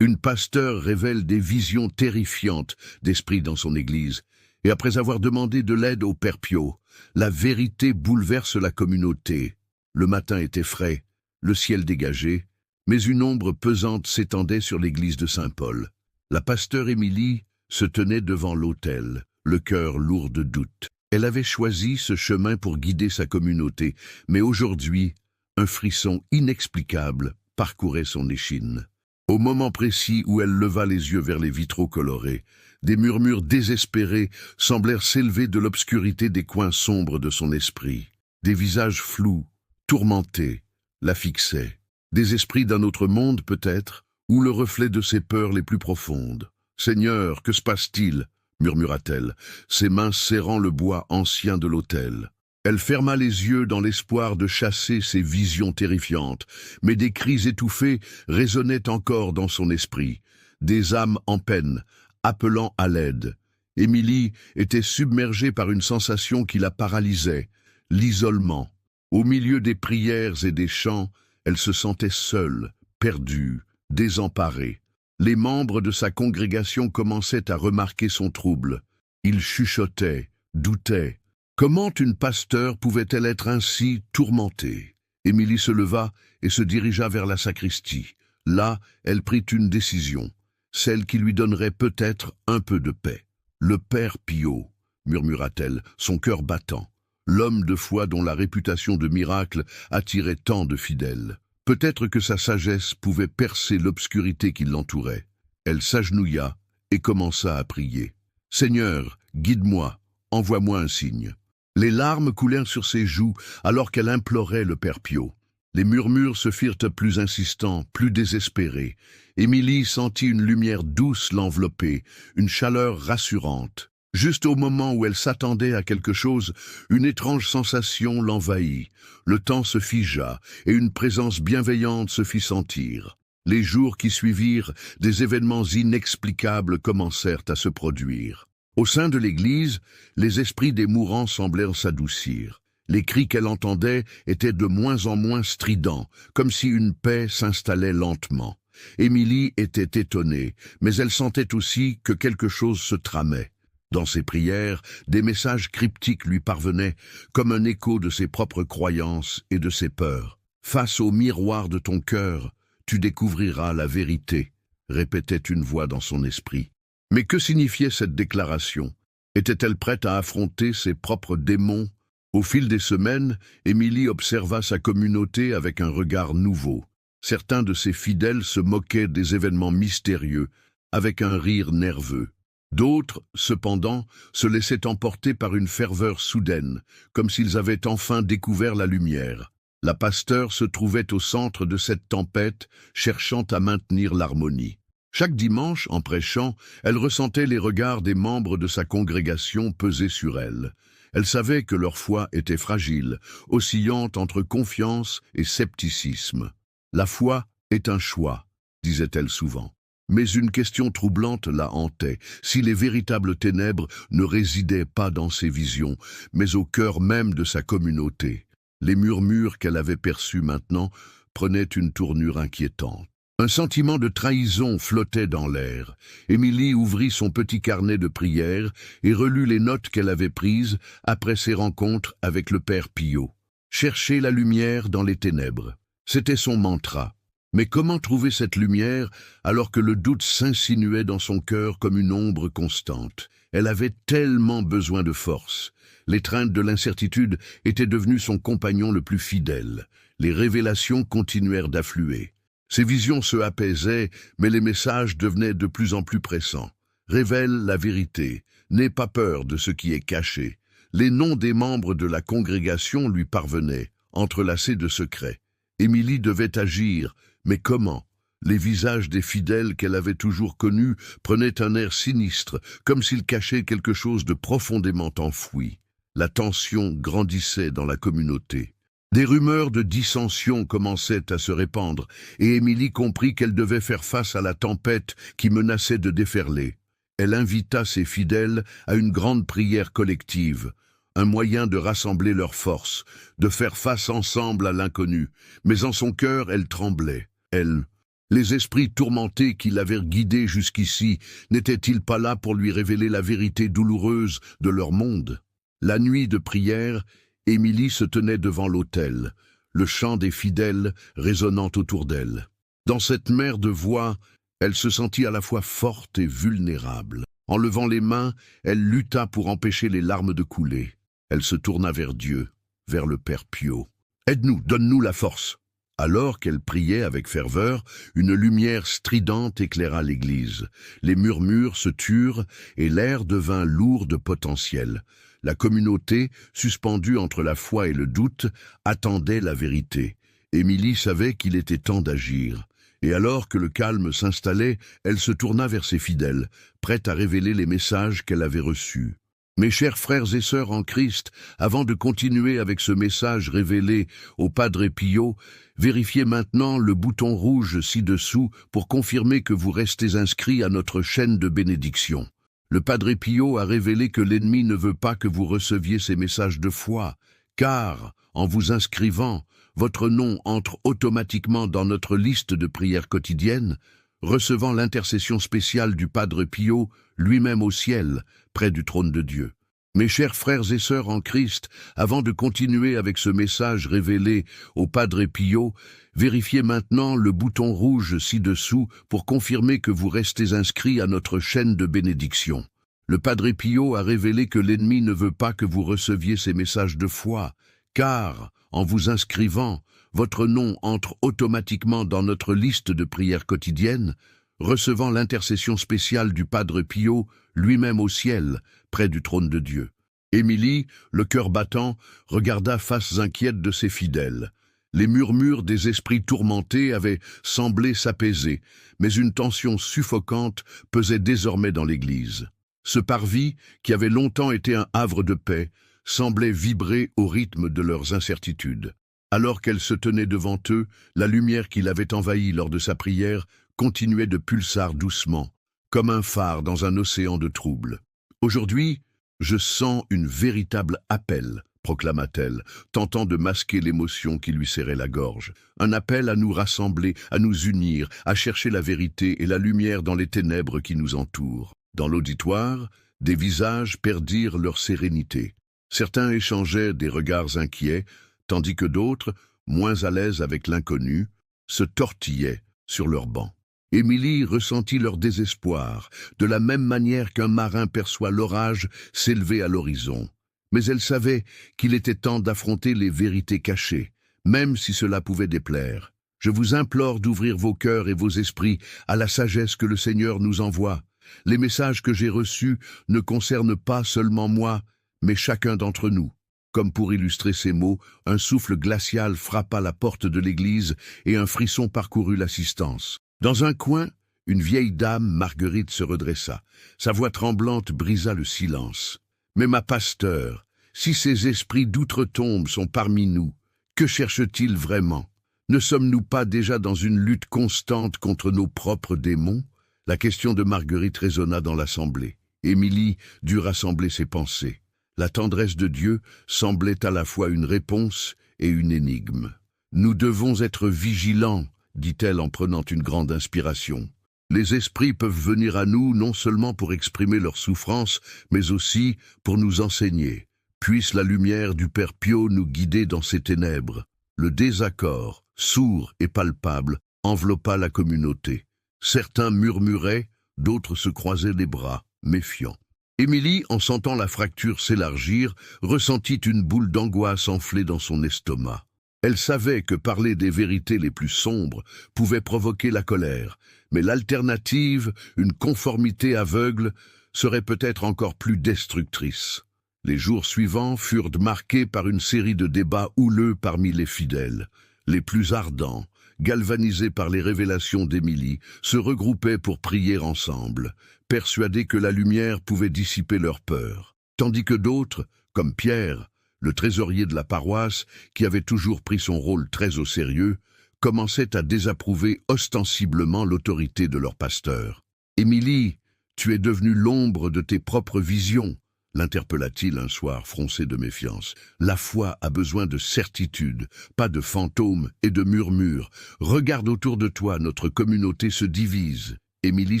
Une pasteur révèle des visions terrifiantes d'esprits dans son église, et après avoir demandé de l'aide au Père Pio, la vérité bouleverse la communauté. Le matin était frais, le ciel dégagé, mais une ombre pesante s'étendait sur l'église de Saint-Paul. La pasteur Émilie se tenait devant l'autel, le cœur lourd de doute. Elle avait choisi ce chemin pour guider sa communauté, mais aujourd'hui, un frisson inexplicable parcourait son échine. Au moment précis où elle leva les yeux vers les vitraux colorés, des murmures désespérés semblèrent s'élever de l'obscurité des coins sombres de son esprit. Des visages flous, tourmentés, la fixaient. Des esprits d'un autre monde peut-être, ou le reflet de ses peurs les plus profondes. « Seigneur, que se passe-t-il » murmura-t-elle, ses mains serrant le bois ancien de l'autel. Elle ferma les yeux dans l'espoir de chasser ces visions terrifiantes, mais des cris étouffés résonnaient encore dans son esprit, des âmes en peine, appelant à l'aide. Émilie était submergée par une sensation qui la paralysait, l'isolement. Au milieu des prières et des chants, elle se sentait seule, perdue, désemparée. Les membres de sa congrégation commençaient à remarquer son trouble. Ils chuchotaient, doutaient. Comment une pasteur pouvait-elle être ainsi tourmentée? Émilie se leva et se dirigea vers la sacristie. Là, elle prit une décision, celle qui lui donnerait peut-être un peu de paix. « Le Père Pio », murmura-t-elle, son cœur battant. L'homme de foi dont la réputation de miracle attirait tant de fidèles. Peut-être que sa sagesse pouvait percer l'obscurité qui l'entourait. Elle s'agenouilla et commença à prier. « Seigneur, guide-moi, envoie-moi un signe. » Les larmes coulèrent sur ses joues alors qu'elle implorait le Père Pio. Les murmures se firent plus insistants, plus désespérés. Émilie sentit une lumière douce l'envelopper, une chaleur rassurante. Juste au moment où elle s'attendait à quelque chose, une étrange sensation l'envahit. Le temps se figea et une présence bienveillante se fit sentir. Les jours qui suivirent, des événements inexplicables commencèrent à se produire. Au sein de l'église, les esprits des mourants semblèrent s'adoucir. Les cris qu'elle entendait étaient de moins en moins stridents, comme si une paix s'installait lentement. Émilie était étonnée, mais elle sentait aussi que quelque chose se tramait. Dans ses prières, des messages cryptiques lui parvenaient, comme un écho de ses propres croyances et de ses peurs. « Face au miroir de ton cœur, tu découvriras la vérité », répétait une voix dans son esprit. Mais que signifiait cette déclaration? Était-elle prête à affronter ses propres démons? Au fil des semaines, Émilie observa sa communauté avec un regard nouveau. Certains de ses fidèles se moquaient des événements mystérieux, avec un rire nerveux. D'autres, cependant, se laissaient emporter par une ferveur soudaine, comme s'ils avaient enfin découvert la lumière. La pasteur se trouvait au centre de cette tempête, cherchant à maintenir l'harmonie. Chaque dimanche, en prêchant, elle ressentait les regards des membres de sa congrégation peser sur elle. Elle savait que leur foi était fragile, oscillant entre confiance et scepticisme. « La foi est un choix », disait-elle souvent. Mais une question troublante la hantait, si les véritables ténèbres ne résidaient pas dans ses visions, mais au cœur même de sa communauté. Les murmures qu'elle avait perçus maintenant prenaient une tournure inquiétante. Un sentiment de trahison flottait dans l'air. Émilie ouvrit son petit carnet de prières et relut les notes qu'elle avait prises après ses rencontres avec le Père Pio. Chercher la lumière dans les ténèbres. C'était son mantra. Mais comment trouver cette lumière alors que le doute s'insinuait dans son cœur comme une ombre constante? Elle avait tellement besoin de force. L'étreinte de l'incertitude était devenue son compagnon le plus fidèle. Les révélations continuèrent d'affluer. Ses visions se apaisaient, mais les messages devenaient de plus en plus pressants. Révèle la vérité, n'aie pas peur de ce qui est caché. Les noms des membres de la congrégation lui parvenaient, entrelacés de secrets. Émilie devait agir, mais comment? Les visages des fidèles qu'elle avait toujours connus prenaient un air sinistre, comme s'ils cachaient quelque chose de profondément enfoui. La tension grandissait dans la communauté. Des rumeurs de dissension commençaient à se répandre, et Émilie comprit qu'elle devait faire face à la tempête qui menaçait de déferler. Elle invita ses fidèles à une grande prière collective, un moyen de rassembler leurs forces, de faire face ensemble à l'inconnu. Mais en son cœur, elle tremblait. Elle Les esprits tourmentés qui l'avaient guidé jusqu'ici n'étaient-ils pas là pour lui révéler la vérité douloureuse de leur monde? La nuit de prière, Émilie se tenait devant l'autel, le chant des fidèles résonnant autour d'elle. Dans cette mer de voix, elle se sentit à la fois forte et vulnérable. En levant les mains, elle lutta pour empêcher les larmes de couler. Elle se tourna vers Dieu, vers le Père Pio. « Aide-nous, donne-nous la force !» Alors qu'elle priait avec ferveur, une lumière stridente éclaira l'église. Les murmures se turent et l'air devint lourd de potentiel. La communauté, suspendue entre la foi et le doute, attendait la vérité. Émilie savait qu'il était temps d'agir. Et alors que le calme s'installait, elle se tourna vers ses fidèles, prête à révéler les messages qu'elle avait reçus. Mes chers frères et sœurs en Christ, avant de continuer avec ce message révélé au Padre Pio, vérifiez maintenant le bouton rouge ci-dessous pour confirmer que vous restez inscrits à notre chaîne de bénédiction. Le Padre Pio a révélé que l'ennemi ne veut pas que vous receviez ces messages de foi, car, en vous inscrivant, votre nom entre automatiquement dans notre liste de prières quotidiennes, recevant l'intercession spéciale du Padre Pio, lui-même au ciel, près du trône de Dieu. Mes chers frères et sœurs en Christ, avant de continuer avec ce message révélé au Padre Pio, vérifiez maintenant le bouton rouge ci-dessous pour confirmer que vous restez inscrits à notre chaîne de bénédiction. Le Padre Pio a révélé que l'ennemi ne veut pas que vous receviez ces messages de foi, car, en vous inscrivant, votre nom entre automatiquement dans notre liste de prières quotidiennes, recevant l'intercession spéciale du Padre Pio, lui-même au ciel, près du trône de Dieu. Émilie, le cœur battant, regarda faces inquiètes de ses fidèles. Les murmures des esprits tourmentés avaient semblé s'apaiser, mais une tension suffocante pesait désormais dans l'église. Ce parvis, qui avait longtemps été un havre de paix, semblait vibrer au rythme de leurs incertitudes. Alors qu'elle se tenait devant eux, la lumière qui l'avait envahie lors de sa prière continuait de pulser doucement, comme un phare dans un océan de troubles. « Aujourd'hui, je sens une véritable appel », proclama-t-elle, tentant de masquer l'émotion qui lui serrait la gorge. « Un appel à nous rassembler, à nous unir, à chercher la vérité et la lumière dans les ténèbres qui nous entourent. » Dans l'auditoire, des visages perdirent leur sérénité. Certains échangeaient des regards inquiets, tandis que d'autres, moins à l'aise avec l'inconnu, se tortillaient sur leurs bancs. Émilie ressentit leur désespoir, de la même manière qu'un marin perçoit l'orage s'élever à l'horizon. Mais elle savait qu'il était temps d'affronter les vérités cachées, même si cela pouvait déplaire. « Je vous implore d'ouvrir vos cœurs et vos esprits à la sagesse que le Seigneur nous envoie. Les messages que j'ai reçus ne concernent pas seulement moi, mais chacun d'entre nous. » Comme pour illustrer ces mots, un souffle glacial frappa la porte de l'église et un frisson parcourut l'assistance. Dans un coin, une vieille dame, Marguerite, se redressa. Sa voix tremblante brisa le silence. « Mais ma pasteur, si ces esprits d'outre-tombe sont parmi nous, que cherchent-ils vraiment? Ne sommes-nous pas déjà dans une lutte constante contre nos propres démons ?» La question de Marguerite résonna dans l'assemblée. Émilie dut rassembler ses pensées. La tendresse de Dieu semblait à la fois une réponse et une énigme. « Nous devons être vigilants », dit-elle en prenant une grande inspiration. « Les esprits peuvent venir à nous non seulement pour exprimer leur souffrance, mais aussi pour nous enseigner. Puisse la lumière du Père Pio nous guider dans ces ténèbres. » Le désaccord, sourd et palpable, enveloppa la communauté. Certains murmuraient, d'autres se croisaient les bras, méfiants. Émilie, en sentant la fracture s'élargir, ressentit une boule d'angoisse enfler dans son estomac. Elle savait que parler des vérités les plus sombres pouvait provoquer la colère, mais l'alternative, une conformité aveugle, serait peut-être encore plus destructrice. Les jours suivants furent marqués par une série de débats houleux parmi les fidèles. Les plus ardents, galvanisés par les révélations d'Émilie, se regroupaient pour prier ensemble, persuadés que la lumière pouvait dissiper leur peur, tandis que d'autres, comme Pierre, le trésorier de la paroisse, qui avait toujours pris son rôle très au sérieux, commençaient à désapprouver ostensiblement l'autorité de leur pasteur. « Émilie, tu es devenue l'ombre de tes propres visions. L'interpella-t-il un soir, froncé de méfiance. La foi a besoin de certitude, pas de fantômes et de murmures. Regarde autour de toi, notre communauté se divise. Émilie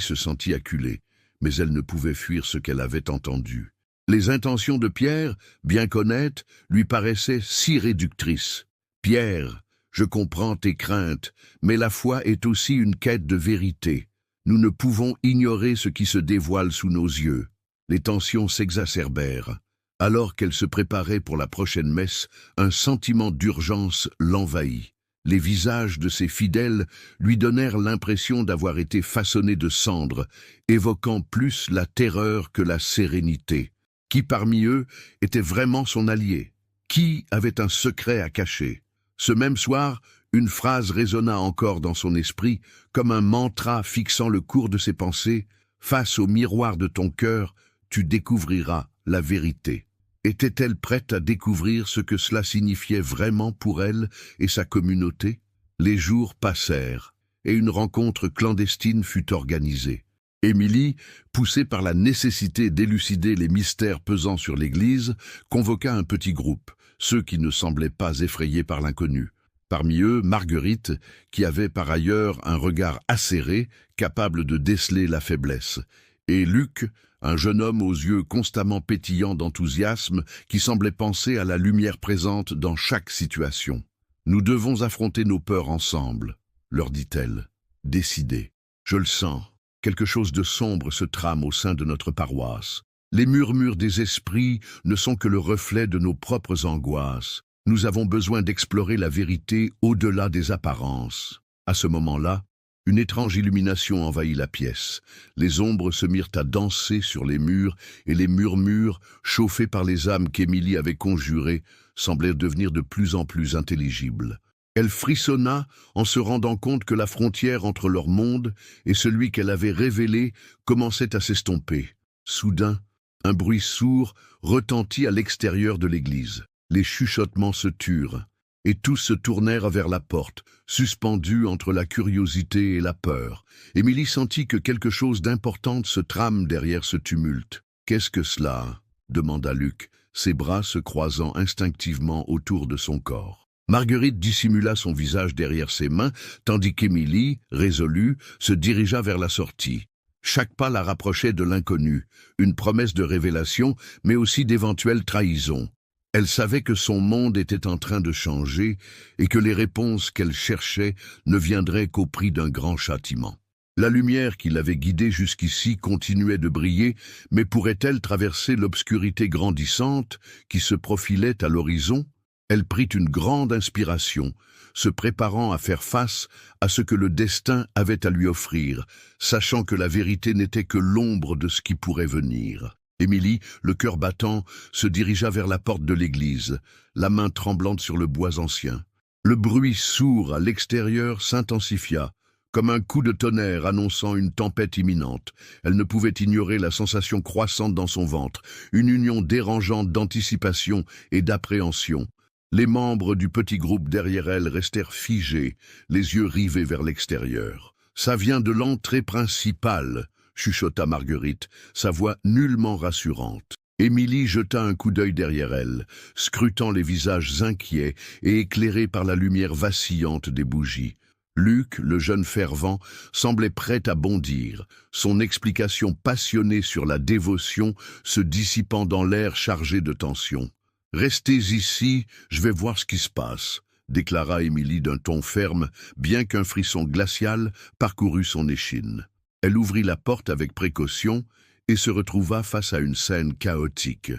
se sentit acculée, mais elle ne pouvait fuir ce qu'elle avait entendu. Les intentions de Pierre, bien qu'honnêtes, lui paraissaient si réductrices. « Pierre, je comprends tes craintes, mais la foi est aussi une quête de vérité. Nous ne pouvons ignorer ce qui se dévoile sous nos yeux. » Les tensions s'exacerbèrent. Alors qu'elle se préparait pour la prochaine messe, un sentiment d'urgence l'envahit. Les visages de ses fidèles lui donnèrent l'impression d'avoir été façonnés de cendres, évoquant plus la terreur que la sérénité. Qui parmi eux était vraiment son allié? Qui avait un secret à cacher? Ce même soir, une phrase résonna encore dans son esprit, comme un mantra fixant le cours de ses pensées. « Face au miroir de ton cœur, tu découvriras la vérité. » Était-elle prête à découvrir ce que cela signifiait vraiment pour elle et sa communauté? Les jours passèrent, et une rencontre clandestine fut organisée. Émilie, poussée par la nécessité d'élucider les mystères pesant sur l'Église, convoqua un petit groupe, ceux qui ne semblaient pas effrayés par l'inconnu. Parmi eux, Marguerite, qui avait par ailleurs un regard acéré, capable de déceler la faiblesse, et Luc, un jeune homme aux yeux constamment pétillants d'enthousiasme, qui semblait penser à la lumière présente dans chaque situation. « Nous devons affronter nos peurs ensemble, » leur dit-elle, décidée. « Je le sens. Quelque chose de sombre se trame au sein de notre paroisse. Les murmures des esprits ne sont que le reflet de nos propres angoisses. Nous avons besoin d'explorer la vérité au-delà des apparences. » À ce moment-là, une étrange illumination envahit la pièce. Les ombres se mirent à danser sur les murs et les murmures, chauffés par les âmes qu'Émilie avait conjurées, semblèrent devenir de plus en plus intelligibles. Elle frissonna en se rendant compte que la frontière entre leur monde et celui qu'elle avait révélé commençait à s'estomper. Soudain, un bruit sourd retentit à l'extérieur de l'église. Les chuchotements se turent, et tous se tournèrent vers la porte, suspendus entre la curiosité et la peur. Émilie sentit que quelque chose d'important se trame derrière ce tumulte. « Qu'est-ce que cela ?» demanda Luc, ses bras se croisant instinctivement autour de son corps. Marguerite dissimula son visage derrière ses mains, tandis qu'Émilie, résolue, se dirigea vers la sortie. Chaque pas la rapprochait de l'inconnu, une promesse de révélation, mais aussi d'éventuelles trahisons. Elle savait que son monde était en train de changer et que les réponses qu'elle cherchait ne viendraient qu'au prix d'un grand châtiment. La lumière qui l'avait guidée jusqu'ici continuait de briller, mais pourrait-elle traverser l'obscurité grandissante qui se profilait à l'horizon? Elle prit une grande inspiration, se préparant à faire face à ce que le destin avait à lui offrir, sachant que la vérité n'était que l'ombre de ce qui pourrait venir. Émilie, le cœur battant, se dirigea vers la porte de l'église, la main tremblante sur le bois ancien. Le bruit sourd à l'extérieur s'intensifia, comme un coup de tonnerre annonçant une tempête imminente. Elle ne pouvait ignorer la sensation croissante dans son ventre, une union dérangeante d'anticipation et d'appréhension. Les membres du petit groupe derrière elle restèrent figés, les yeux rivés vers l'extérieur. « Ça vient de l'entrée principale », chuchota Marguerite, sa voix nullement rassurante. Émilie jeta un coup d'œil derrière elle, scrutant les visages inquiets et éclairés par la lumière vacillante des bougies. Luc, le jeune fervent, semblait prêt à bondir, son explication passionnée sur la dévotion se dissipant dans l'air chargé de tension. « Restez ici, je vais voir ce qui se passe », déclara Émilie d'un ton ferme, bien qu'un frisson glacial parcourût son échine. Elle ouvrit la porte avec précaution et se retrouva face à une scène chaotique.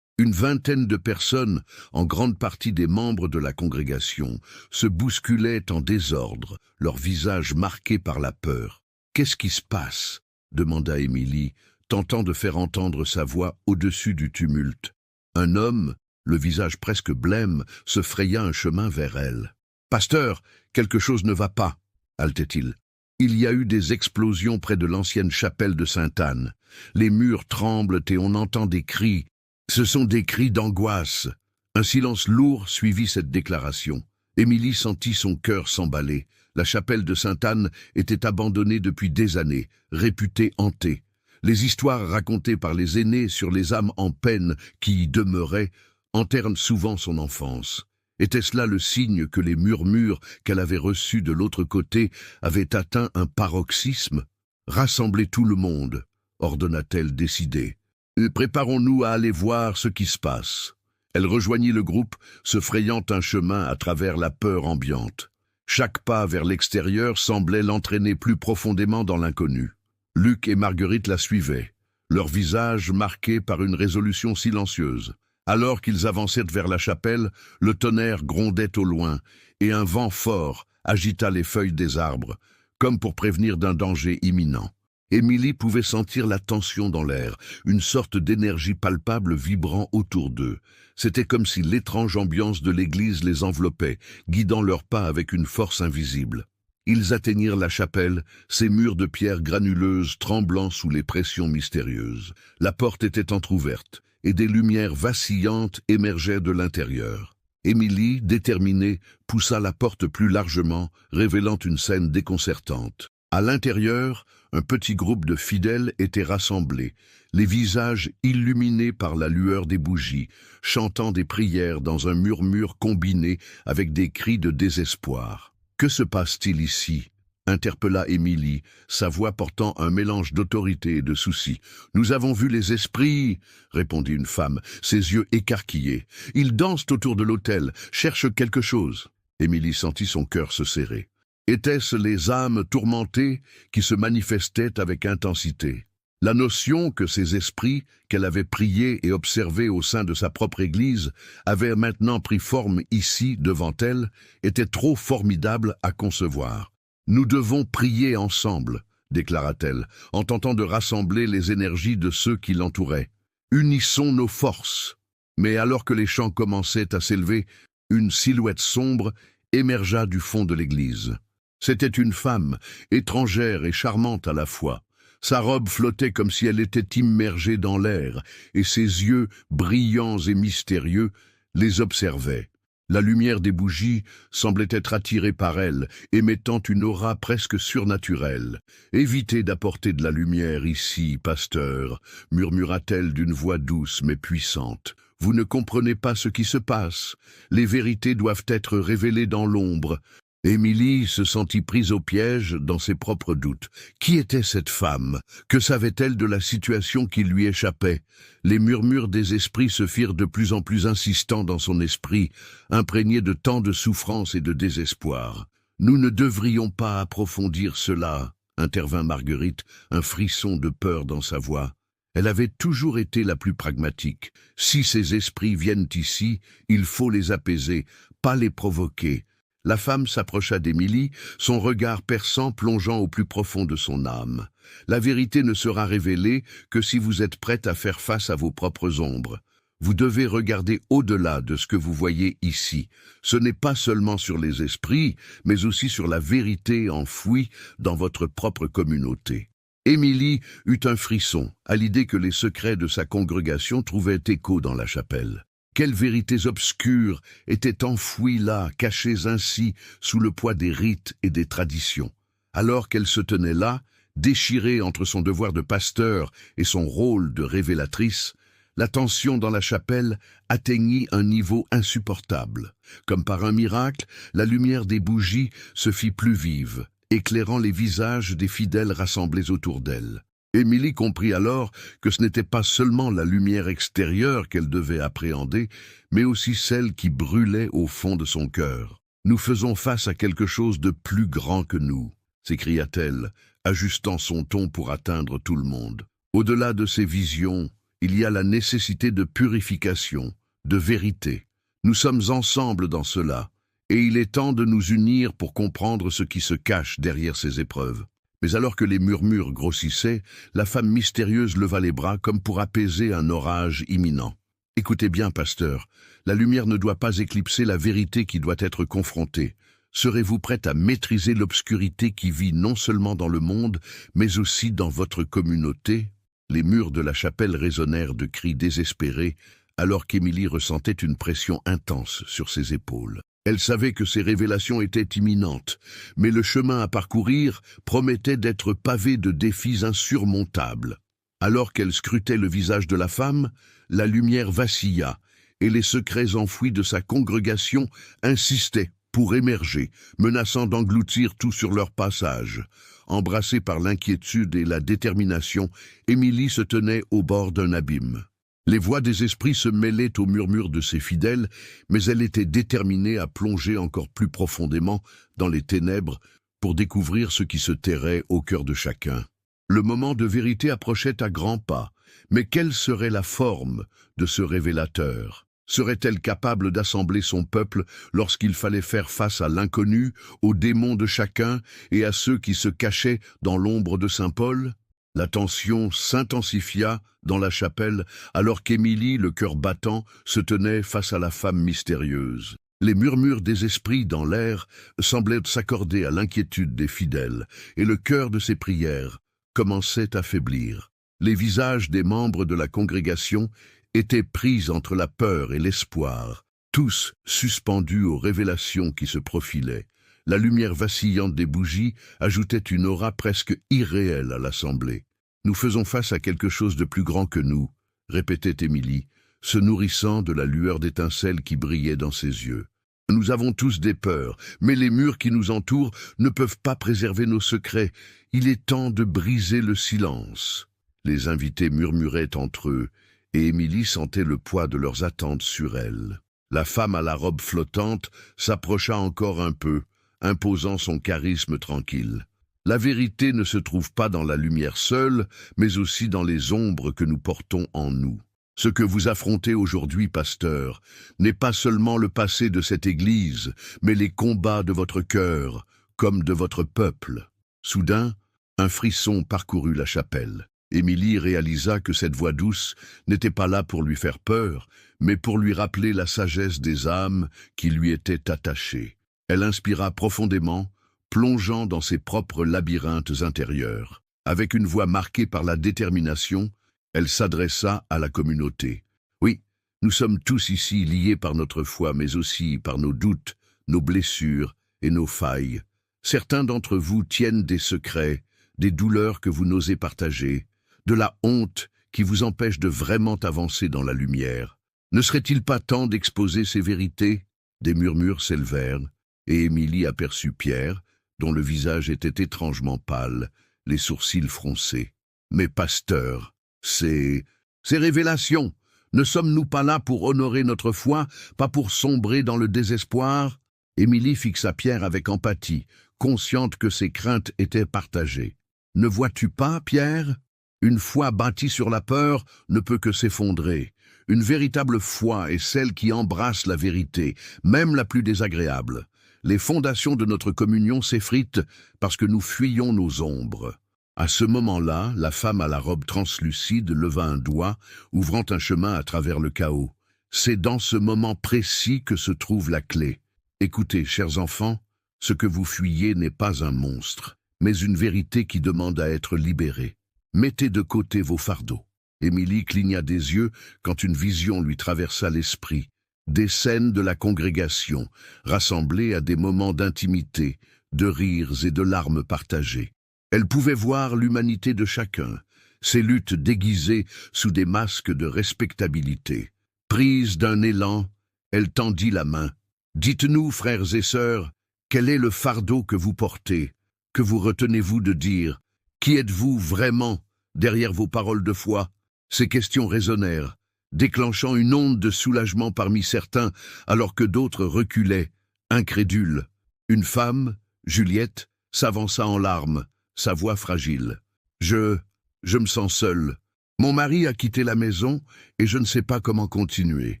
Une vingtaine de personnes, en grande partie des membres de la congrégation, se bousculaient en désordre, leurs visages marqués par la peur. « Qu'est-ce qui se passe ?» demanda Émilie, tentant de faire entendre sa voix au-dessus du tumulte. Un homme, le visage presque blême, se fraya un chemin vers elle. « Pasteur, quelque chose ne va pas » haletait-il. « Il y a eu des explosions près de l'ancienne chapelle de Sainte-Anne. Les murs tremblent et on entend des cris. Ce sont des cris d'angoisse. » Un silence lourd suivit cette déclaration. Émilie sentit son cœur s'emballer. La chapelle de Sainte-Anne était abandonnée depuis des années, réputée hantée. Les histoires racontées par les aînés sur les âmes en peine qui y demeuraient enternent souvent son enfance. Était-ce là le signe que les murmures qu'elle avait reçus de l'autre côté avaient atteint un paroxysme? « Rassemblez tout le monde », ordonna-t-elle décidée. « Préparons-nous à aller voir ce qui se passe. » Elle rejoignit le groupe, se frayant un chemin à travers la peur ambiante. Chaque pas vers l'extérieur semblait l'entraîner plus profondément dans l'inconnu. Luc et Marguerite la suivaient, leurs visages marqués par une résolution silencieuse. Alors qu'ils avançaient vers la chapelle, le tonnerre grondait au loin, et un vent fort agita les feuilles des arbres, comme pour prévenir d'un danger imminent. Émilie pouvait sentir la tension dans l'air, une sorte d'énergie palpable vibrant autour d'eux. C'était comme si l'étrange ambiance de l'église les enveloppait, guidant leurs pas avec une force invisible. Ils atteignirent la chapelle, ses murs de pierre granuleuse tremblant sous les pressions mystérieuses. La porte était entr'ouverte, et des lumières vacillantes émergeaient de l'intérieur. Émilie, déterminée, poussa la porte plus largement, révélant une scène déconcertante. À l'intérieur, un petit groupe de fidèles était rassemblé, les visages illuminés par la lueur des bougies, chantant des prières dans un murmure combiné avec des cris de désespoir. « Que se passe-t-il ici ?» interpella Émilie, sa voix portant un mélange d'autorité et de souci. « Nous avons vu les esprits, » répondit une femme, ses yeux écarquillés. « Ils dansent autour de l'autel, cherchent quelque chose. » Émilie sentit son cœur se serrer. Étaient-ce les âmes tourmentées qui se manifestaient avec intensité? La notion que ces esprits, qu'elle avait priés et observés au sein de sa propre église, avaient maintenant pris forme ici, devant elle, était trop formidable à concevoir. « Nous devons prier ensemble », déclara-t-elle, en tentant de rassembler les énergies de ceux qui l'entouraient. « Unissons nos forces !» Mais alors que les chants commençaient à s'élever, une silhouette sombre émergea du fond de l'église. C'était une femme, étrangère et charmante à la fois. Sa robe flottait comme si elle était immergée dans l'air, et ses yeux, brillants et mystérieux, les observaient. La lumière des bougies semblait être attirée par elle, émettant une aura presque surnaturelle. « Évitez d'apporter de la lumière ici, pasteur, » murmura-t-elle d'une voix douce mais puissante. « Vous ne comprenez pas ce qui se passe. Les vérités doivent être révélées dans l'ombre. » Émilie se sentit prise au piège dans ses propres doutes. Qui était cette femme? Que savait-elle de la situation qui lui échappait? Les murmures des esprits se firent de plus en plus insistants dans son esprit, imprégnés de tant de souffrance et de désespoir. « Nous ne devrions pas approfondir cela, » intervint Marguerite, un frisson de peur dans sa voix. Elle avait toujours été la plus pragmatique. Si ces esprits viennent ici, il faut les apaiser, pas les provoquer. La femme s'approcha d'Émilie, son regard perçant plongeant au plus profond de son âme. « La vérité ne sera révélée que si vous êtes prête à faire face à vos propres ombres. Vous devez regarder au-delà de ce que vous voyez ici. Ce n'est pas seulement sur les esprits, mais aussi sur la vérité enfouie dans votre propre communauté. » Émilie eut un frisson à l'idée que les secrets de sa congrégation trouvaient écho dans la chapelle. Quelles vérités obscures étaient enfouies là, cachées ainsi sous le poids des rites et des traditions. Alors qu'elle se tenait là, déchirée entre son devoir de pasteur et son rôle de révélatrice, la tension dans la chapelle atteignit un niveau insupportable. Comme par un miracle, la lumière des bougies se fit plus vive, éclairant les visages des fidèles rassemblés autour d'elle. Émilie comprit alors que ce n'était pas seulement la lumière extérieure qu'elle devait appréhender, mais aussi celle qui brûlait au fond de son cœur. « Nous faisons face à quelque chose de plus grand que nous », s'écria-t-elle, ajustant son ton pour atteindre tout le monde. Au-delà de ces visions, il y a la nécessité de purification, de vérité. Nous sommes ensemble dans cela, et il est temps de nous unir pour comprendre ce qui se cache derrière ces épreuves. Mais alors que les murmures grossissaient, la femme mystérieuse leva les bras comme pour apaiser un orage imminent. « Écoutez bien, pasteur, la lumière ne doit pas éclipser la vérité qui doit être confrontée. Serez-vous prête à maîtriser l'obscurité qui vit non seulement dans le monde, mais aussi dans votre communauté ?» Les murs de la chapelle résonnèrent de cris désespérés, alors qu'Émilie ressentait une pression intense sur ses épaules. Elle savait que ces révélations étaient imminentes, mais le chemin à parcourir promettait d'être pavé de défis insurmontables. Alors qu'elle scrutait le visage de la femme, la lumière vacilla, et les secrets enfouis de sa congrégation insistaient pour émerger, menaçant d'engloutir tout sur leur passage. Embrassée par l'inquiétude et la détermination, Émilie se tenait au bord d'un abîme. Les voix des esprits se mêlaient aux murmures de ses fidèles, mais elle était déterminée à plonger encore plus profondément dans les ténèbres pour découvrir ce qui se terrait au cœur de chacun. Le moment de vérité approchait à grands pas, mais quelle serait la forme de ce révélateur? Serait-elle capable d'assembler son peuple lorsqu'il fallait faire face à l'inconnu, aux démons de chacun et à ceux qui se cachaient dans l'ombre de Saint Paul? La tension s'intensifia dans la chapelle alors qu'Émilie, le cœur battant, se tenait face à la femme mystérieuse. Les murmures des esprits dans l'air semblaient s'accorder à l'inquiétude des fidèles, et le cœur de ses prières commençait à faiblir. Les visages des membres de la congrégation étaient pris entre la peur et l'espoir, tous suspendus aux révélations qui se profilaient. La lumière vacillante des bougies ajoutait une aura presque irréelle à l'assemblée. « Nous faisons face à quelque chose de plus grand que nous », répétait Émilie, se nourrissant de la lueur d'étincelles qui brillait dans ses yeux. « Nous avons tous des peurs, mais les murs qui nous entourent ne peuvent pas préserver nos secrets. Il est temps de briser le silence. » Les invités murmuraient entre eux, et Émilie sentait le poids de leurs attentes sur elle. La femme à la robe flottante s'approcha encore un peu, imposant son charisme tranquille. La vérité ne se trouve pas dans la lumière seule, mais aussi dans les ombres que nous portons en nous. Ce que vous affrontez aujourd'hui, pasteur, n'est pas seulement le passé de cette Église, mais les combats de votre cœur, comme de votre peuple. Soudain, un frisson parcourut la chapelle. Émilie réalisa que cette voix douce n'était pas là pour lui faire peur, mais pour lui rappeler la sagesse des âmes qui lui étaient attachées. Elle inspira profondément, plongeant dans ses propres labyrinthes intérieurs. Avec une voix marquée par la détermination, elle s'adressa à la communauté. « Oui, nous sommes tous ici liés par notre foi, mais aussi par nos doutes, nos blessures et nos failles. Certains d'entre vous tiennent des secrets, des douleurs que vous n'osez partager, de la honte qui vous empêche de vraiment avancer dans la lumière. Ne serait-il pas temps d'exposer ces vérités ?» Des murmures s'élevèrent, et Émilie aperçut Pierre, dont le visage était étrangement pâle, les sourcils froncés. « Mais pasteur, ces révélations, ne sommes-nous pas là pour honorer notre foi, pas pour sombrer dans le désespoir ?» Émilie fixa Pierre avec empathie, consciente que ses craintes étaient partagées. « Ne vois-tu pas, Pierre ? Une foi bâtie sur la peur ne peut que s'effondrer. Une véritable foi est celle qui embrasse la vérité, même la plus désagréable. Les fondations de notre communion s'effritent parce que nous fuyons nos ombres. » À ce moment-là, la femme à la robe translucide leva un doigt, ouvrant un chemin à travers le chaos. C'est dans ce moment précis que se trouve la clé. Écoutez, chers enfants, ce que vous fuyez n'est pas un monstre, mais une vérité qui demande à être libérée. Mettez de côté vos fardeaux. Émilie cligna des yeux quand une vision lui traversa l'esprit. Des scènes de la congrégation, rassemblées à des moments d'intimité, de rires et de larmes partagées. Elle pouvait voir l'humanité de chacun, ses luttes déguisées sous des masques de respectabilité. Prise d'un élan, elle tendit la main. « Dites-nous, frères et sœurs, quel est le fardeau que vous portez? Que vous retenez-vous de dire? Qui êtes-vous vraiment derrière vos paroles de foi ?» Ces questions résonnèrent, déclenchant une onde de soulagement parmi certains, alors que d'autres reculaient, incrédules. Une femme, Juliette, s'avança en larmes, sa voix fragile. « Je me sens seule. Mon mari a quitté la maison et je ne sais pas comment continuer,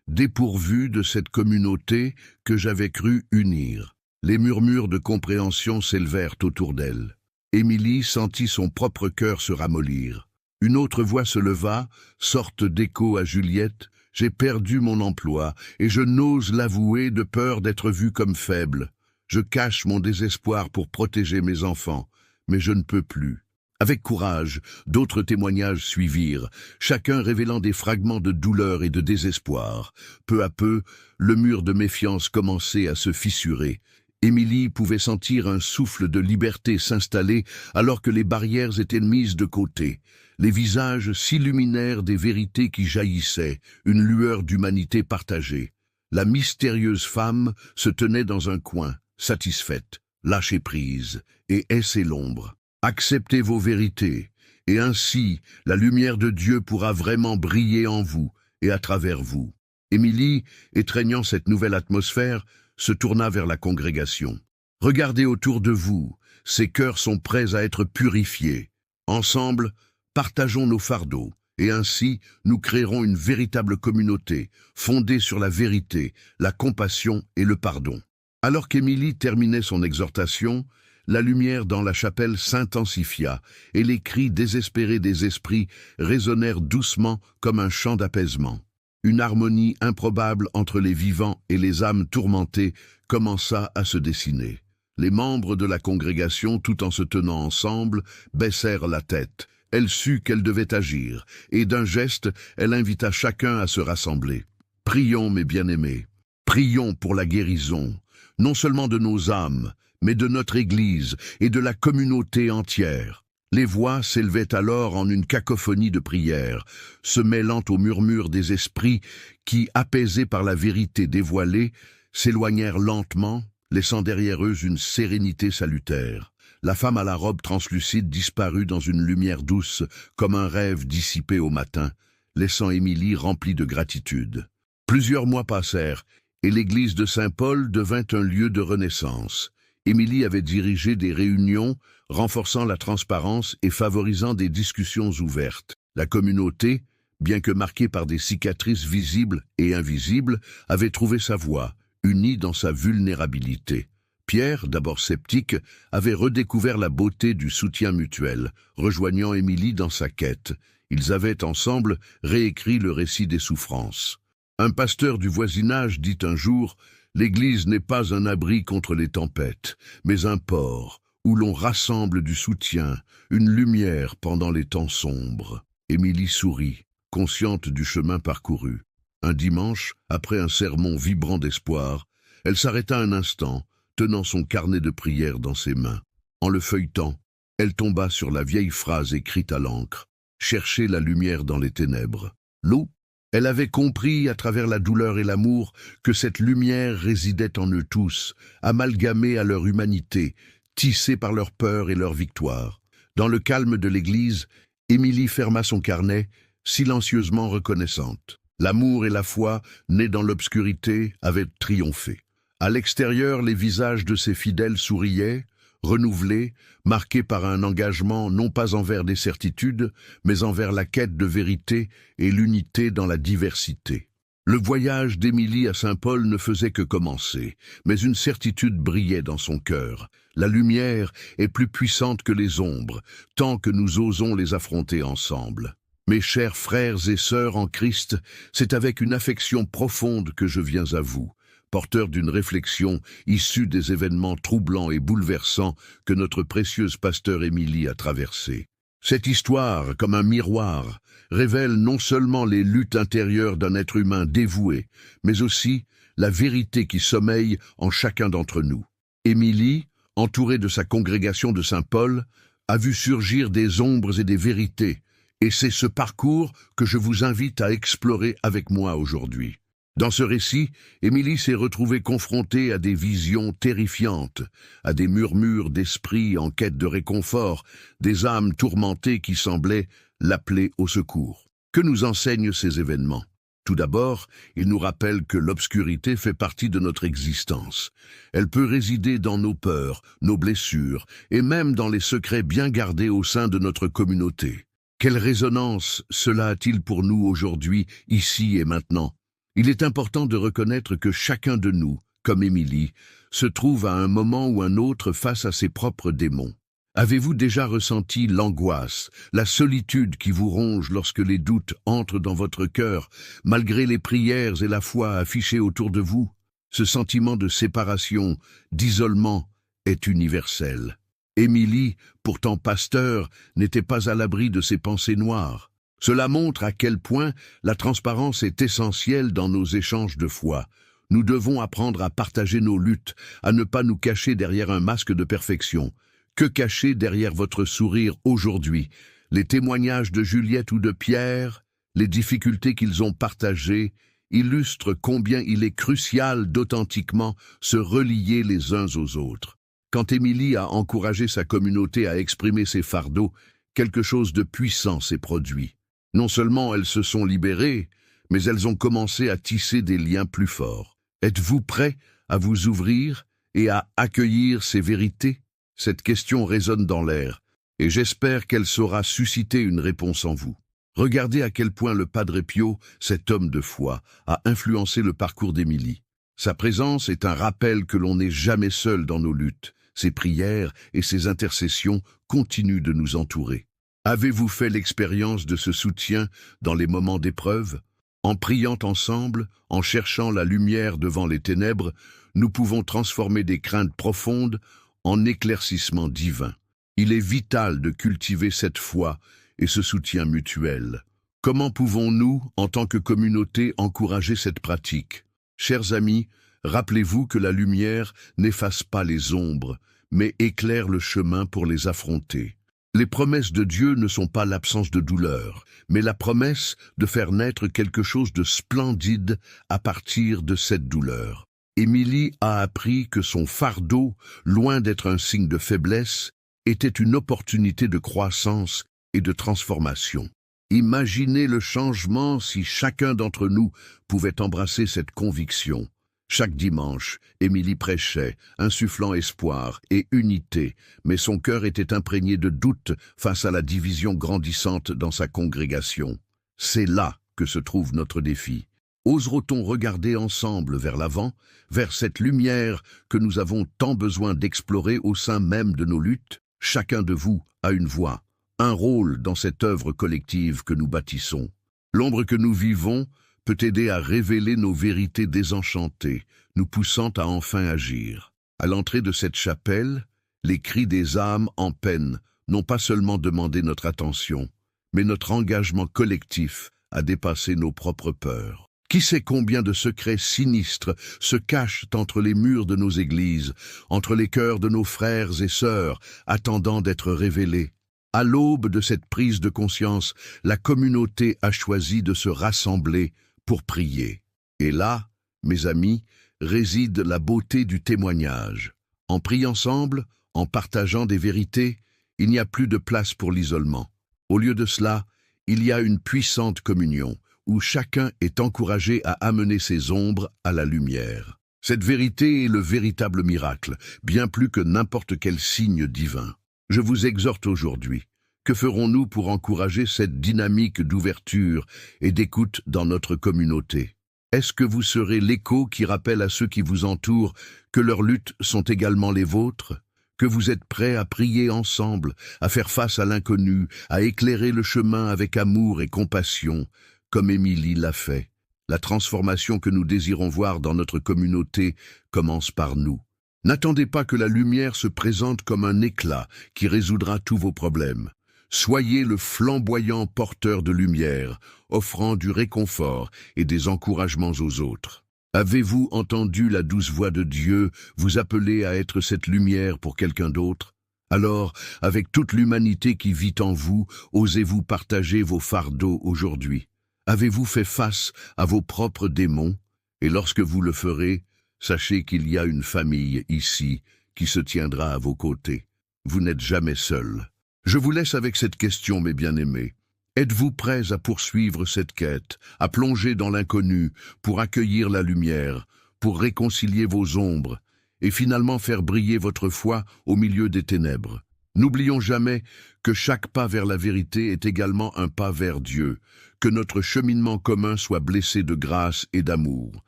dépourvue de cette communauté que j'avais cru unir. » Les murmures de compréhension s'élevèrent autour d'elle. Émilie sentit son propre cœur se ramollir. Une autre voix se leva, sorte d'écho à Juliette. « J'ai perdu mon emploi, et je n'ose l'avouer de peur d'être vue comme faible. Je cache mon désespoir pour protéger mes enfants, mais je ne peux plus. » Avec courage, d'autres témoignages suivirent, chacun révélant des fragments de douleur et de désespoir. Peu à peu, le mur de méfiance commençait à se fissurer, Émilie pouvait sentir un souffle de liberté s'installer alors que les barrières étaient mises de côté. Les visages s'illuminèrent des vérités qui jaillissaient, une lueur d'humanité partagée. La mystérieuse femme se tenait dans un coin, satisfaite, lâchez prise, et haissez l'ombre. Acceptez vos vérités, et ainsi la lumière de Dieu pourra vraiment briller en vous et à travers vous. Émilie, étreignant cette nouvelle atmosphère, se tourna vers la congrégation. Regardez autour de vous, ces cœurs sont prêts à être purifiés. Ensemble, partageons nos fardeaux, et ainsi nous créerons une véritable communauté, fondée sur la vérité, la compassion et le pardon. Alors qu'Émilie terminait son exhortation, la lumière dans la chapelle s'intensifia, et les cris désespérés des esprits résonnèrent doucement comme un chant d'apaisement. Une harmonie improbable entre les vivants et les âmes tourmentées commença à se dessiner. Les membres de la congrégation, tout en se tenant ensemble, baissèrent la tête. Elle sut qu'elle devait agir, et d'un geste, elle invita chacun à se rassembler. « Prions, mes bien-aimés, prions pour la guérison, non seulement de nos âmes, mais de notre Église et de la communauté entière. » Les voix s'élevaient alors en une cacophonie de prières, se mêlant au murmure des esprits qui, apaisés par la vérité dévoilée, s'éloignèrent lentement, laissant derrière eux une sérénité salutaire. La femme à la robe translucide disparut dans une lumière douce, comme un rêve dissipé au matin, laissant Émilie remplie de gratitude. Plusieurs mois passèrent, et l'église de Saint-Paul devint un lieu de renaissance. Émilie avait dirigé des réunions, renforçant la transparence et favorisant des discussions ouvertes. La communauté, bien que marquée par des cicatrices visibles et invisibles, avait trouvé sa voie, unie dans sa vulnérabilité. Pierre, d'abord sceptique, avait redécouvert la beauté du soutien mutuel, rejoignant Émilie dans sa quête. Ils avaient ensemble réécrit le récit des souffrances. Un pasteur du voisinage dit un jour: « L'Église n'est pas un abri contre les tempêtes, mais un port où l'on rassemble du soutien, une lumière pendant les temps sombres. » Émilie sourit, consciente du chemin parcouru. Un dimanche, après un sermon vibrant d'espoir, elle s'arrêta un instant, tenant son carnet de prières dans ses mains. En le feuilletant, elle tomba sur la vieille phrase écrite à l'encre: « Cherchez la lumière dans les ténèbres. » L'eau. Elle avait compris, à travers la douleur et l'amour, que cette lumière résidait en eux tous, amalgamée à leur humanité, tissée par leur peur et leur victoire. Dans le calme de l'église, Émilie ferma son carnet, silencieusement reconnaissante. L'amour et la foi, nés dans l'obscurité, avaient triomphé. À l'extérieur, les visages de ses fidèles souriaient, renouvelés, marqués par un engagement non pas envers des certitudes, mais envers la quête de vérité et l'unité dans la diversité. Le voyage d'Émilie à Saint-Paul ne faisait que commencer, mais une certitude brillait dans son cœur. La lumière est plus puissante que les ombres, tant que nous osons les affronter ensemble. Mes chers frères et sœurs en Christ, c'est avec une affection profonde que je viens à vous, porteur d'une réflexion issue des événements troublants et bouleversants que notre précieuse pasteur Émilie a traversés. Cette histoire, comme un miroir, révèle non seulement les luttes intérieures d'un être humain dévoué, mais aussi la vérité qui sommeille en chacun d'entre nous. Émilie, entourée de sa congrégation de Saint-Paul, a vu surgir des ombres et des vérités, et c'est ce parcours que je vous invite à explorer avec moi aujourd'hui. Dans ce récit, Émilie s'est retrouvée confrontée à des visions terrifiantes, à des murmures d'esprits en quête de réconfort, des âmes tourmentées qui semblaient l'appeler au secours. Que nous enseignent ces événements? Tout d'abord, ils nous rappellent que l'obscurité fait partie de notre existence. Elle peut résider dans nos peurs, nos blessures, et même dans les secrets bien gardés au sein de notre communauté. Quelle résonance cela a-t-il pour nous aujourd'hui, ici et maintenant? Il est important de reconnaître que chacun de nous, comme Émilie, se trouve à un moment ou un autre face à ses propres démons. Avez-vous déjà ressenti l'angoisse, la solitude qui vous ronge lorsque les doutes entrent dans votre cœur, malgré les prières et la foi affichées autour de vous? Ce sentiment de séparation, d'isolement, est universel. Émilie, pourtant pasteur, n'était pas à l'abri de ses pensées noires. Cela montre à quel point la transparence est essentielle dans nos échanges de foi. Nous devons apprendre à partager nos luttes, à ne pas nous cacher derrière un masque de perfection. Que cacher derrière votre sourire aujourd'hui? Les témoignages de Juliette ou de Pierre, les difficultés qu'ils ont partagées, illustrent combien il est crucial d'authentiquement se relier les uns aux autres. Quand Émilie a encouragé sa communauté à exprimer ses fardeaux, quelque chose de puissant s'est produit. Non seulement elles se sont libérées, mais elles ont commencé à tisser des liens plus forts. Êtes-vous prêts à vous ouvrir et à accueillir ces vérités? Cette question résonne dans l'air, et j'espère qu'elle saura susciter une réponse en vous. Regardez à quel point le Padre Pio, cet homme de foi, a influencé le parcours d'Émilie. Sa présence est un rappel que l'on n'est jamais seul dans nos luttes. Ses prières et ses intercessions continuent de nous entourer. Avez-vous fait l'expérience de ce soutien dans les moments d'épreuve? En priant ensemble, en cherchant la lumière devant les ténèbres, nous pouvons transformer des craintes profondes en éclaircissements divins. Il est vital de cultiver cette foi et ce soutien mutuel. Comment pouvons-nous, en tant que communauté, encourager cette pratique? Chers amis, rappelez-vous que la lumière n'efface pas les ombres, mais éclaire le chemin pour les affronter. Les promesses de Dieu ne sont pas l'absence de douleur, mais la promesse de faire naître quelque chose de splendide à partir de cette douleur. Émilie a appris que son fardeau, loin d'être un signe de faiblesse, était une opportunité de croissance et de transformation. Imaginez le changement si chacun d'entre nous pouvait embrasser cette conviction. Chaque dimanche, Émilie prêchait, insufflant espoir et unité, mais son cœur était imprégné de doute face à la division grandissante dans sa congrégation. C'est là que se trouve notre défi. Oserons-on regarder ensemble vers l'avant, vers cette lumière que nous avons tant besoin d'explorer au sein même de nos luttes? Chacun de vous a une voix, un rôle dans cette œuvre collective que nous bâtissons. L'ombre que nous vivons peut aider à révéler nos vérités désenchantées, nous poussant à enfin agir. À l'entrée de cette chapelle, les cris des âmes en peine n'ont pas seulement demandé notre attention, mais notre engagement collectif à dépasser nos propres peurs. Qui sait combien de secrets sinistres se cachent entre les murs de nos églises, entre les cœurs de nos frères et sœurs, attendant d'être révélés. À l'aube de cette prise de conscience, la communauté a choisi de se rassembler pour prier. Et là, mes amis, réside la beauté du témoignage. En priant ensemble, en partageant des vérités, il n'y a plus de place pour l'isolement. Au lieu de cela, il y a une puissante communion, où chacun est encouragé à amener ses ombres à la lumière. Cette vérité est le véritable miracle, bien plus que n'importe quel signe divin. Je vous exhorte aujourd'hui. Que ferons-nous pour encourager cette dynamique d'ouverture et d'écoute dans notre communauté? Est-ce que vous serez l'écho qui rappelle à ceux qui vous entourent que leurs luttes sont également les vôtres? Que vous êtes prêts à prier ensemble, à faire face à l'inconnu, à éclairer le chemin avec amour et compassion, comme Émilie l'a fait? La transformation que nous désirons voir dans notre communauté commence par nous. N'attendez pas que la lumière se présente comme un éclat qui résoudra tous vos problèmes. Soyez le flamboyant porteur de lumière, offrant du réconfort et des encouragements aux autres. Avez-vous entendu la douce voix de Dieu vous appeler à être cette lumière pour quelqu'un d'autre? Alors, avec toute l'humanité qui vit en vous, osez-vous partager vos fardeaux aujourd'hui? Avez-vous fait face à vos propres démons? Et lorsque vous le ferez, sachez qu'il y a une famille ici qui se tiendra à vos côtés. Vous n'êtes jamais seul. Je vous laisse avec cette question, mes bien-aimés. Êtes-vous prêts à poursuivre cette quête, à plonger dans l'inconnu, pour accueillir la lumière, pour réconcilier vos ombres, et finalement faire briller votre foi au milieu des ténèbres? N'oublions jamais que chaque pas vers la vérité est également un pas vers Dieu, que notre cheminement commun soit blessé de grâce et d'amour,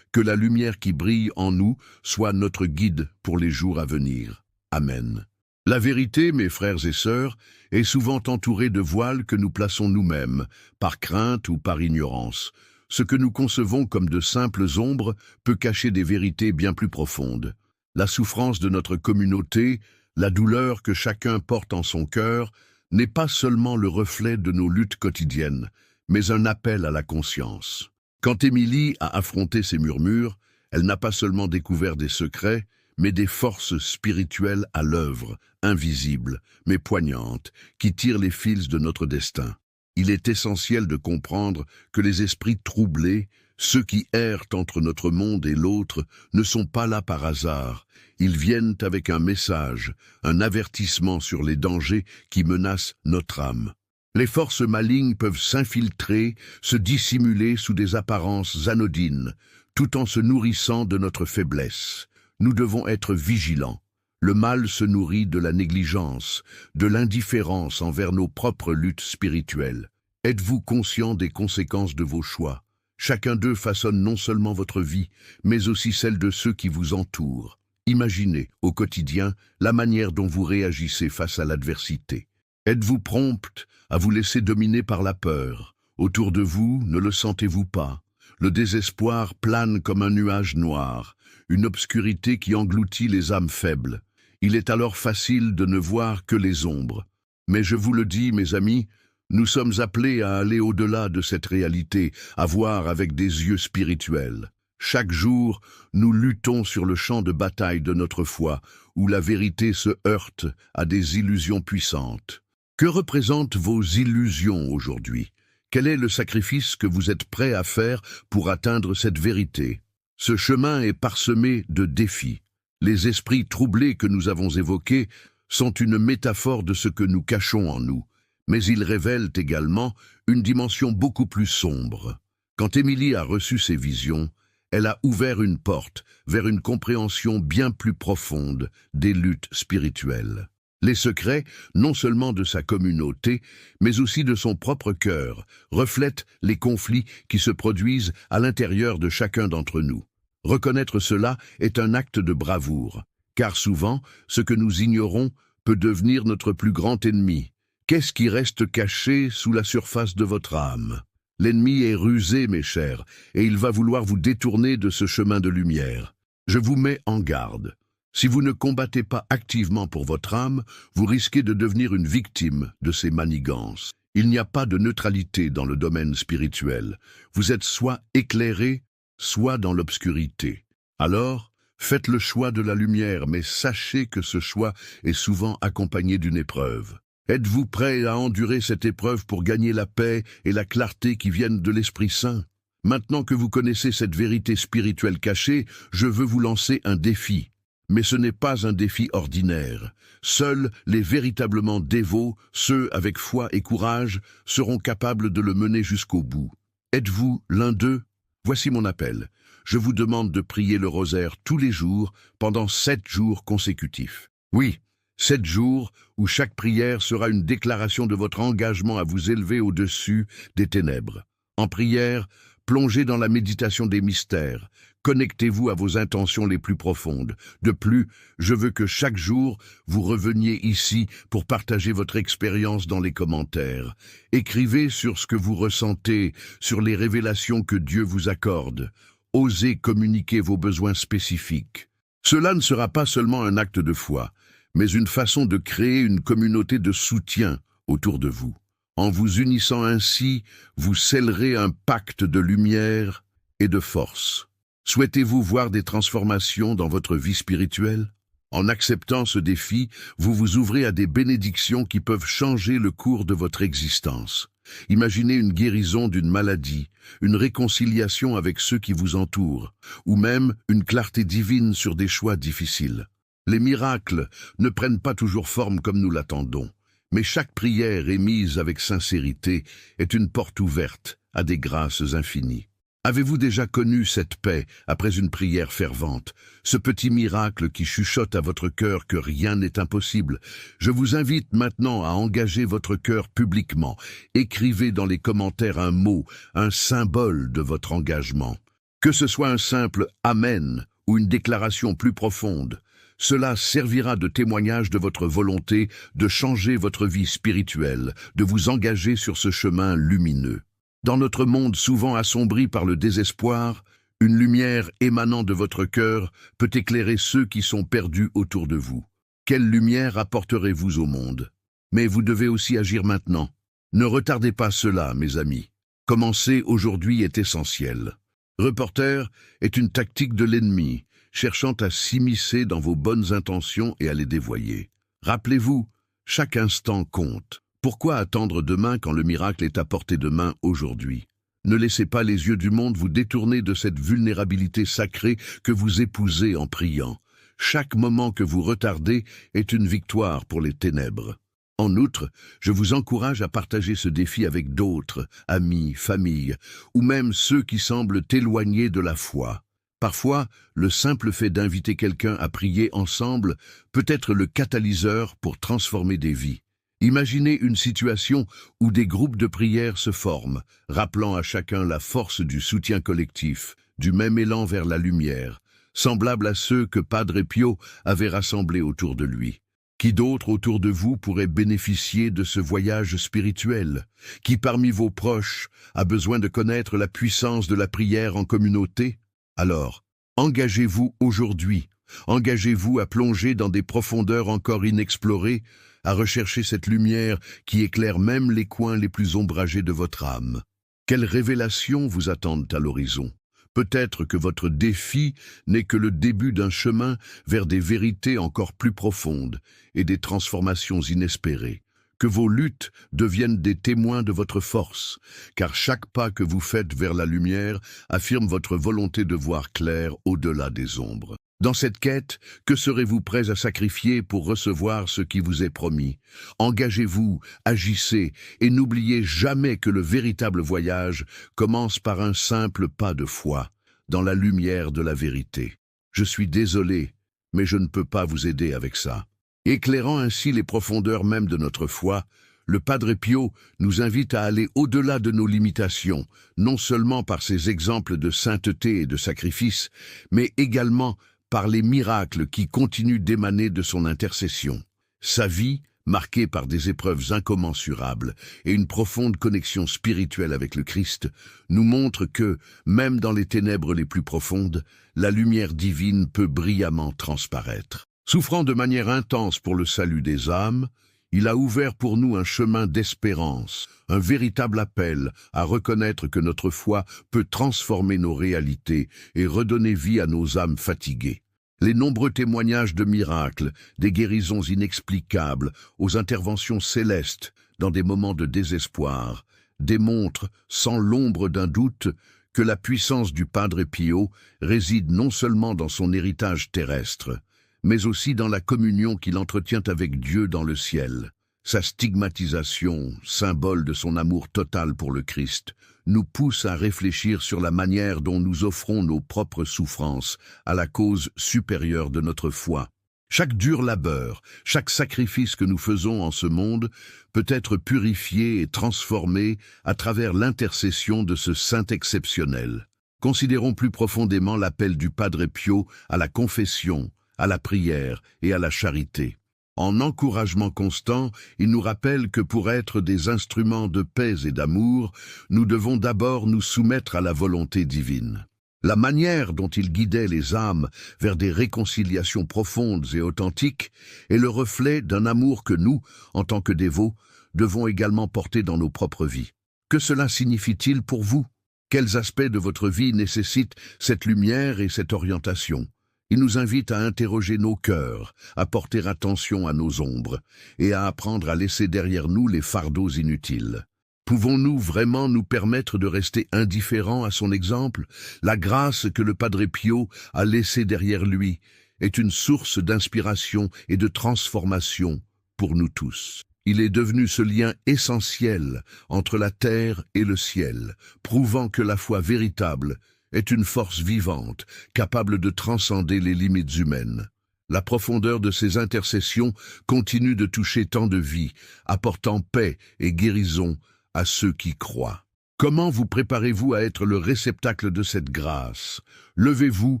que la lumière qui brille en nous soit notre guide pour les jours à venir. Amen. La vérité, mes frères et sœurs, est souvent entourée de voiles que nous plaçons nous-mêmes, par crainte ou par ignorance. Ce que nous concevons comme de simples ombres peut cacher des vérités bien plus profondes. La souffrance de notre communauté, la douleur que chacun porte en son cœur, n'est pas seulement le reflet de nos luttes quotidiennes, mais un appel à la conscience. Quand Émilie a affronté ces murmures, Elle n'a pas seulement découvert des secrets, mais des forces spirituelles à l'œuvre, invisibles, mais poignantes, qui tirent les fils de notre destin. Il est essentiel de comprendre que les esprits troublés, ceux qui errent entre notre monde et l'autre, ne sont pas là par hasard. Ils viennent avec un message, un avertissement sur les dangers qui menacent notre âme. Les forces malignes peuvent s'infiltrer, se dissimuler sous des apparences anodines, tout en se nourrissant de notre faiblesse. Nous devons être vigilants. Le mal se nourrit de la négligence, de l'indifférence envers nos propres luttes spirituelles. Êtes-vous conscient des conséquences de vos choix? Chacun d'eux façonne non seulement votre vie, mais aussi celle de ceux qui vous entourent. Imaginez, au quotidien, la manière dont vous réagissez face à l'adversité. Êtes-vous prompte à vous laisser dominer par la peur? Autour de vous, ne le sentez-vous pas? Le désespoir plane comme un nuage noir, une obscurité qui engloutit les âmes faibles. Il est alors facile de ne voir que les ombres. Mais je vous le dis, mes amis, nous sommes appelés à aller au-delà de cette réalité, à voir avec des yeux spirituels. Chaque jour, nous luttons sur le champ de bataille de notre foi, où la vérité se heurte à des illusions puissantes. Que représentent vos illusions aujourd'hui? Quel est le sacrifice que vous êtes prêt à faire pour atteindre cette vérité? Ce chemin est parsemé de défis. Les esprits troublés que nous avons évoqués sont une métaphore de ce que nous cachons en nous, mais ils révèlent également une dimension beaucoup plus sombre. Quand Émilie a reçu ces visions, elle a ouvert une porte vers une compréhension bien plus profonde des luttes spirituelles. Les secrets, non seulement de sa communauté, mais aussi de son propre cœur, reflètent les conflits qui se produisent à l'intérieur de chacun d'entre nous. Reconnaître cela est un acte de bravoure, car souvent, ce que nous ignorons peut devenir notre plus grand ennemi. Qu'est-ce qui reste caché sous la surface de votre âme? L'ennemi est rusé, mes chers, et il va vouloir vous détourner de ce chemin de lumière. Je vous mets en garde. Si vous ne combattez pas activement pour votre âme, vous risquez de devenir une victime de ces manigances. Il n'y a pas de neutralité dans le domaine spirituel. Vous êtes soit éclairé, soit dans l'obscurité. Alors, faites le choix de la lumière, mais sachez que ce choix est souvent accompagné d'une épreuve. Êtes-vous prêt à endurer cette épreuve pour gagner la paix et la clarté qui viennent de l'Esprit Saint? Maintenant que vous connaissez cette vérité spirituelle cachée, je veux vous lancer un défi. Mais ce n'est pas un défi ordinaire. Seuls les véritablement dévots, ceux avec foi et courage, seront capables de le mener jusqu'au bout. Êtes-vous l'un d'eux? Voici mon appel. Je vous demande de prier le rosaire tous les jours pendant 7 jours consécutifs. Oui, 7 jours où chaque prière sera une déclaration de votre engagement à vous élever au-dessus des ténèbres. En prière, plongez dans la méditation des mystères. Connectez-vous à vos intentions les plus profondes. De plus, je veux que chaque jour, vous reveniez ici pour partager votre expérience dans les commentaires. Écrivez sur ce que vous ressentez, sur les révélations que Dieu vous accorde. Osez communiquer vos besoins spécifiques. Cela ne sera pas seulement un acte de foi, mais une façon de créer une communauté de soutien autour de vous. En vous unissant ainsi, vous scellerez un pacte de lumière et de force. Souhaitez-vous voir des transformations dans votre vie spirituelle? En acceptant ce défi, vous vous ouvrez à des bénédictions qui peuvent changer le cours de votre existence. Imaginez une guérison d'une maladie, une réconciliation avec ceux qui vous entourent, ou même une clarté divine sur des choix difficiles. Les miracles ne prennent pas toujours forme comme nous l'attendons, mais chaque prière émise avec sincérité est une porte ouverte à des grâces infinies. Avez-vous déjà connu cette paix après une prière fervente, ce petit miracle qui chuchote à votre cœur que rien n'est impossible? Je vous invite maintenant à engager votre cœur publiquement. Écrivez dans les commentaires un mot, un symbole de votre engagement. Que ce soit un simple « Amen » ou une déclaration plus profonde, cela servira de témoignage de votre volonté de changer votre vie spirituelle, de vous engager sur ce chemin lumineux. Dans notre monde souvent assombri par le désespoir, une lumière émanant de votre cœur peut éclairer ceux qui sont perdus autour de vous. Quelle lumière apporterez-vous au monde? Mais vous devez aussi agir maintenant. Ne retardez pas cela, mes amis. Commencer aujourd'hui est essentiel. Reporter est une tactique de l'ennemi, cherchant à s'immiscer dans vos bonnes intentions et à les dévoyer. Rappelez-vous, chaque instant compte. Pourquoi attendre demain quand le miracle est à portée de main aujourd'hui? Ne laissez pas les yeux du monde vous détourner de cette vulnérabilité sacrée que vous épousez en priant. Chaque moment que vous retardez est une victoire pour les ténèbres. En outre, je vous encourage à partager ce défi avec d'autres, amis, famille, ou même ceux qui semblent éloignés de la foi. Parfois, le simple fait d'inviter quelqu'un à prier ensemble peut être le catalyseur pour transformer des vies. Imaginez une situation où des groupes de prière se forment, rappelant à chacun la force du soutien collectif, du même élan vers la lumière, semblable à ceux que Padre Pio avait rassemblés autour de lui. Qui d'autre autour de vous pourrait bénéficier de ce voyage spirituel? Qui parmi vos proches a besoin de connaître la puissance de la prière en communauté? Alors, engagez-vous aujourd'hui, engagez-vous à plonger dans des profondeurs encore inexplorées, à rechercher cette lumière qui éclaire même les coins les plus ombragés de votre âme. Quelles révélations vous attendent à l'horizon? Peut-être que votre défi n'est que le début d'un chemin vers des vérités encore plus profondes et des transformations inespérées. Que vos luttes deviennent des témoins de votre force, car chaque pas que vous faites vers la lumière affirme votre volonté de voir clair au-delà des ombres. Dans cette quête, que serez-vous prêts à sacrifier pour recevoir ce qui vous est promis? Engagez-vous, agissez, et n'oubliez jamais que le véritable voyage commence par un simple pas de foi, dans la lumière de la vérité. Je suis désolé, mais je ne peux pas vous aider avec ça. Éclairant ainsi les profondeurs même de notre foi, le Padre Pio nous invite à aller au-delà de nos limitations, non seulement par ses exemples de sainteté et de sacrifice, mais également par les miracles qui continuent d'émaner de son intercession. Sa vie, marquée par des épreuves incommensurables et une profonde connexion spirituelle avec le Christ, nous montre que, même dans les ténèbres les plus profondes, la lumière divine peut brillamment transparaître. Souffrant de manière intense pour le salut des âmes, il a ouvert pour nous un chemin d'espérance, un véritable appel à reconnaître que notre foi peut transformer nos réalités et redonner vie à nos âmes fatiguées. Les nombreux témoignages de miracles, des guérisons inexplicables, aux interventions célestes dans des moments de désespoir, démontrent, sans l'ombre d'un doute, que la puissance du Padre Pio réside non seulement dans son héritage terrestre, mais aussi dans la communion qu'il entretient avec Dieu dans le ciel. Sa stigmatisation, symbole de son amour total pour le Christ, nous pousse à réfléchir sur la manière dont nous offrons nos propres souffrances à la cause supérieure de notre foi. Chaque dur labeur, chaque sacrifice que nous faisons en ce monde peut être purifié et transformé à travers l'intercession de ce saint exceptionnel. Considérons plus profondément l'appel du Padre Pio à la confession, à la prière et à la charité. En encouragement constant, il nous rappelle que pour être des instruments de paix et d'amour, nous devons d'abord nous soumettre à la volonté divine. La manière dont il guidait les âmes vers des réconciliations profondes et authentiques est le reflet d'un amour que nous, en tant que dévots, devons également porter dans nos propres vies. Que cela signifie-t-il pour vous? Quels aspects de votre vie nécessitent cette lumière et cette orientation? Il nous invite à interroger nos cœurs, à porter attention à nos ombres et à apprendre à laisser derrière nous les fardeaux inutiles. Pouvons-nous vraiment nous permettre de rester indifférents à son exemple? La grâce que le Padre Pio a laissée derrière lui est une source d'inspiration et de transformation pour nous tous. Il est devenu ce lien essentiel entre la terre et le ciel, prouvant que la foi véritable est une force vivante, capable de transcender les limites humaines. La profondeur de ses intercessions continue de toucher tant de vies, apportant paix et guérison à ceux qui croient. Comment vous préparez-vous à être le réceptacle de cette grâce? Levez-vous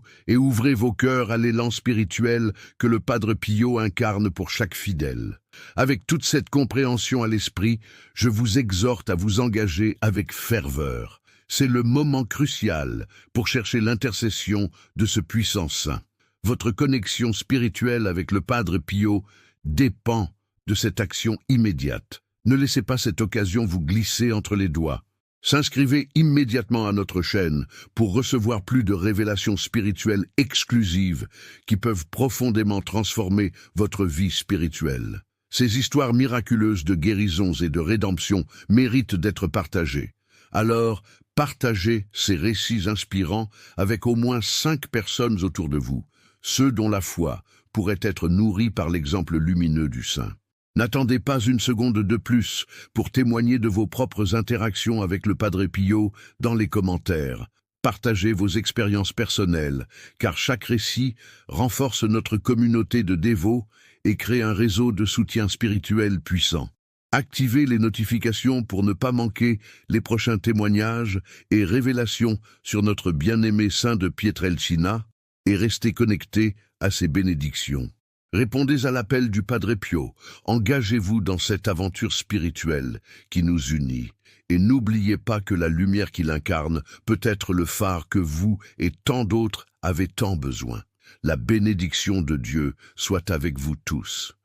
et ouvrez vos cœurs à l'élan spirituel que le Padre Pio incarne pour chaque fidèle. Avec toute cette compréhension à l'esprit, je vous exhorte à vous engager avec ferveur. C'est le moment crucial pour chercher l'intercession de ce puissant saint. Votre connexion spirituelle avec le Padre Pio dépend de cette action immédiate. Ne laissez pas cette occasion vous glisser entre les doigts. S'inscrivez immédiatement à notre chaîne pour recevoir plus de révélations spirituelles exclusives qui peuvent profondément transformer votre vie spirituelle. Ces histoires miraculeuses de guérisons et de rédemption méritent d'être partagées. Alors, partagez ces récits inspirants avec au moins 5 personnes autour de vous, ceux dont la foi pourrait être nourrie par l'exemple lumineux du Saint. N'attendez pas une seconde de plus pour témoigner de vos propres interactions avec le Padre Pio dans les commentaires. Partagez vos expériences personnelles, car chaque récit renforce notre communauté de dévots et crée un réseau de soutien spirituel puissant. Activez les notifications pour ne pas manquer les prochains témoignages et révélations sur notre bien-aimé saint de Pietrelcina et restez connectés à ses bénédictions. Répondez à l'appel du Padre Pio, engagez-vous dans cette aventure spirituelle qui nous unit, et n'oubliez pas que la lumière qu'il incarne peut être le phare que vous et tant d'autres avez tant besoin. La bénédiction de Dieu soit avec vous tous.